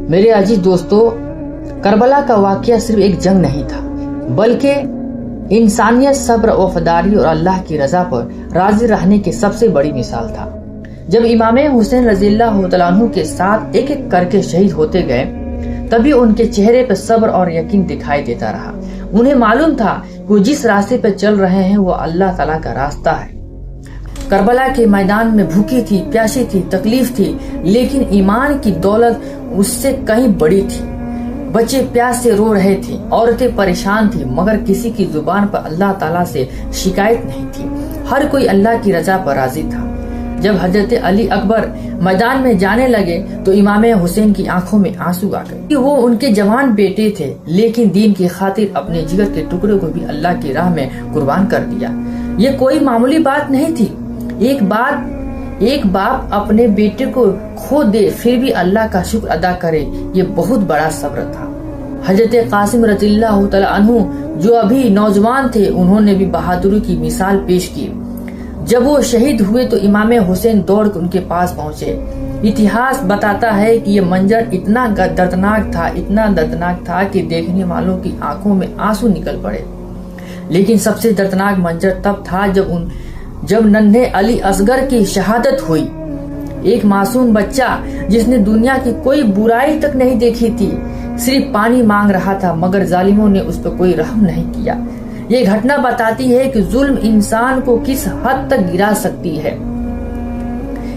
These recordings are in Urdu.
میرے عزیز دوستو، کربلا کا واقعہ صرف ایک جنگ نہیں تھا، بلکہ انسانیت، صبر، وفاداری اور اللہ کی رضا پر راضی رہنے کی سب سے بڑی مثال تھا۔ جب امام حسین رضی اللہ تعالیٰ عنہ کے ساتھ ایک ایک کر کے شہید ہوتے گئے، تبھی ان کے چہرے پہ صبر اور یقین دکھائی دیتا رہا۔ انہیں معلوم تھا کہ وہ جس راستے پہ چل رہے ہیں وہ اللہ تعالیٰ کا راستہ ہے۔ کربلا کے میدان میں بھوکی تھی، پیاسی تھی، تکلیف تھی، لیکن ایمان کی دولت اس سے کہیں بڑی تھی۔ بچے پیاس سے رو رہے تھے، عورتیں پریشان تھی، مگر کسی کی زبان پر اللہ تعالیٰ سے شکایت نہیں تھی۔ ہر کوئی اللہ کی رضا پر راضی تھا۔ جب حضرت علی اکبر میدان میں جانے لگے تو امام حسین کی آنکھوں میں آنسو آ گئے۔ وہ ان کے جوان بیٹے تھے، لیکن دین کی خاطر اپنے جگر کے ٹکڑے کو بھی اللہ کی راہ میں قربان کر دیا۔ یہ کوئی معمولی بات نہیں تھی۔ ایک باپ اپنے بیٹے کو کھو دے پھر بھی اللہ کا شکر ادا کرے، یہ بہت بڑا صبر تھا۔ حضرت قاسم رضی اللہ تعالیٰ عنہ جو ابھی نوجوان تھے، انہوں نے بھی بہادری کی مثال پیش کی۔ جب وہ شہید ہوئے تو امام حسین دوڑ کر ان کے پاس پہنچے۔ اتہاس بتاتا ہے کہ یہ منظر اتنا دردناک تھا کہ دیکھنے والوں کی آنکھوں میں آنسو نکل پڑے۔ لیکن سب سے دردناک منظر تب تھا جب ننھے علی اصغر کی شہادت ہوئی۔ ایک معصوم بچہ جس نے دنیا کی کوئی برائی تک نہیں دیکھی تھی، صرف پانی مانگ رہا تھا، مگر ظالموں نے اس پر کوئی رحم نہیں کیا۔ یہ گھٹنا بتاتی ہے کہ ظلم انسان کو کس حد تک گرا سکتی ہے۔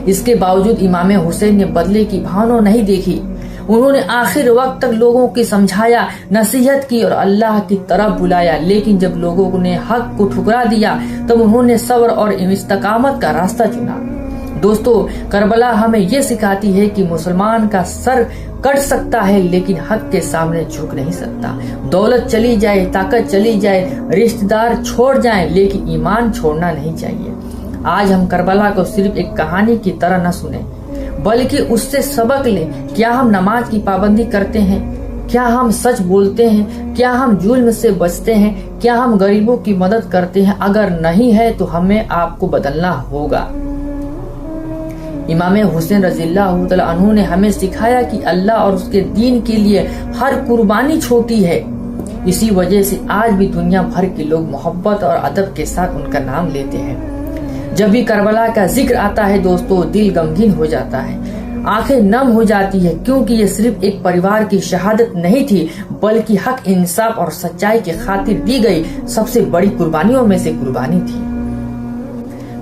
اس کے باوجود امام حسین نے بدلے کی بھاونا نہیں دیکھی۔ انہوں نے آخر وقت تک لوگوں کی سمجھایا، نصیحت کی اور اللہ کی طرف بلایا۔ لیکن جب لوگوں نے حق کو ٹھکرا دیا تب انہوں نے صبر اور استقامت کا راستہ چنا۔ دوستو، کربلا ہمیں یہ سکھاتی ہے کہ مسلمان کا سر کٹ سکتا ہے لیکن حق کے سامنے جھک نہیں سکتا۔ دولت چلی جائے، طاقت چلی جائے، رشتہ دار چھوڑ جائیں، لیکن ایمان چھوڑنا نہیں چاہیے۔ آج ہم کربلا کو صرف ایک کہانی کی طرح نہ سنیں، بلکہ اس سے سبق لیں۔ کیا ہم نماز کی پابندی کرتے ہیں؟ کیا ہم سچ بولتے ہیں؟ کیا ہم ظلم سے بچتے ہیں؟ کیا ہم غریبوں کی مدد کرتے ہیں؟ اگر نہیں ہے تو ہمیں آپ کو بدلنا ہوگا۔ امام حسین رضی اللہ تعالیٰ عنہ نے ہمیں سکھایا کہ اللہ اور اس کے دین کے لیے ہر قربانی چھوٹی ہے۔ اسی وجہ سے آج بھی دنیا بھر کے لوگ محبت اور ادب کے ساتھ ان کا نام لیتے ہیں۔ جب بھی کربلا کا ذکر آتا ہے دوستو، دل غمگین ہو جاتا ہے، آنکھیں نم ہو جاتی ہے، کیونکہ یہ صرف ایک پریوار کی شہادت نہیں تھی، بلکہ حق، انصاف اور سچائی کی خاطر دی گئی سب سے بڑی قربانیوں میں سے قربانی تھی۔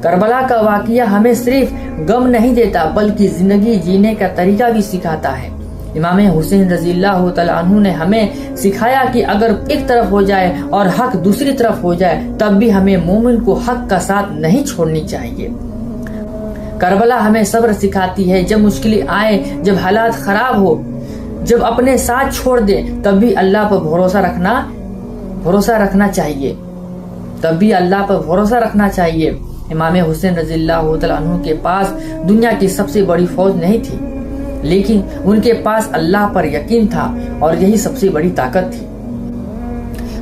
کربلا کا واقعہ ہمیں صرف غم نہیں دیتا بلکہ زندگی جینے کا طریقہ بھی سکھاتا ہے۔ امام حسین رضی اللہ تعالیٰ عنہ نے ہمیں سکھایا کہ اگر ایک طرف ہو جائے اور حق دوسری طرف ہو جائے تب بھی ہمیں مومن کو حق کا ساتھ نہیں چھوڑنی چاہیے۔ کربلا ہمیں صبر سکھاتی ہے۔ جب مشکلیں آئے، جب حالات خراب ہو، جب اپنے ساتھ چھوڑ دے تب بھی اللہ پر بھروسہ رکھنا چاہیے۔ امام حسین رضی اللہ تعالیٰ عنہ کے پاس دنیا کی سب سے بڑی فوج نہیں تھی، لیکن ان کے پاس اللہ پر یقین تھا اور یہی سب سے بڑی طاقت تھی۔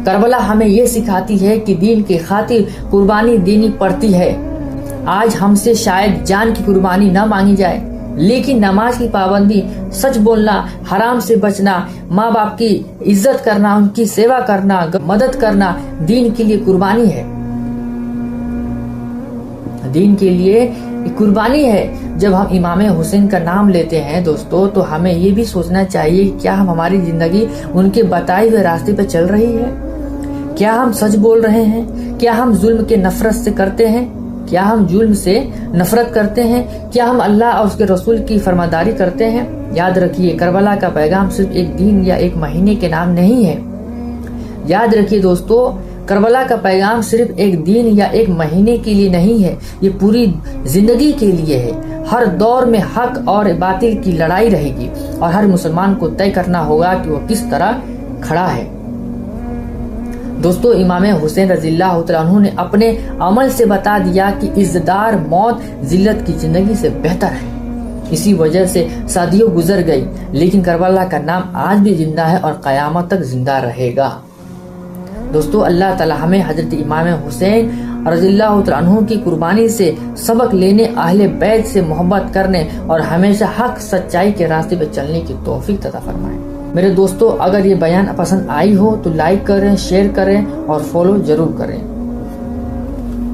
کربلا ہمیں یہ سکھاتی ہے کہ دین کی خاطر قربانی دینی پڑتی ہے۔ آج ہم سے شاید جان کی قربانی نہ مانگی جائے، لیکن نماز کی پابندی، سچ بولنا، حرام سے بچنا، ماں باپ کی عزت کرنا، ان کی سیوا کرنا، مدد کرنا دین کے لیے قربانی ہے۔ دین کے لیے قربانی ہے۔ جب ہم امام حسین کا نام لیتے ہیں دوستو تو ہمیں یہ بھی سوچنا چاہیے کہ کیا ہماری زندگی ان کے بتائے ہوئے راستے پہ چل رہی ہے؟ کیا ہم سچ بول رہے ہیں؟ کیا ہم ظلم کے نفرت سے کرتے ہیں؟ کیا ہم ظلم سے نفرت کرتے ہیں؟ کیا ہم اللہ اور اس کے رسول کی فرمانبرداری کرتے ہیں؟ یاد رکھیے، کربلا کا پیغام صرف ایک دن یا ایک مہینے کے نام نہیں ہے۔ یاد رکھیے دوستو، کربلا کا پیغام صرف ایک دن یا ایک مہینے کے لیے نہیں ہے، یہ پوری زندگی کے لیے ہے۔ ہر دور میں حق اور باطل کی لڑائی رہے گی اور ہر مسلمان کو طے کرنا ہوگا کہ وہ کس طرح کھڑا ہے۔ دوستو، امام حسین رضی اللہ تعالیٰ عنہ نے اپنے عمل سے بتا دیا کہ عزتدار موت ذلت کی زندگی سے بہتر ہے۔ اسی وجہ سے صدیوں گزر گئی، لیکن کربلا کا نام آج بھی زندہ ہے اور قیامت تک زندہ رہے گا۔ دوستو، اللہ تعالی ہمیں حضرت امام حسین رضی اللہ تعالیٰ عنہ کی قربانی سے سبق لینے، اہل بیت سے محبت کرنے اور ہمیشہ حق سچائی کے راستے پہ چلنے کی توفیق عطا فرمائے۔ میرے دوستو، اگر یہ بیان پسند آئی ہو تو لائک کریں، شیئر کریں اور فالو ضرور کریں۔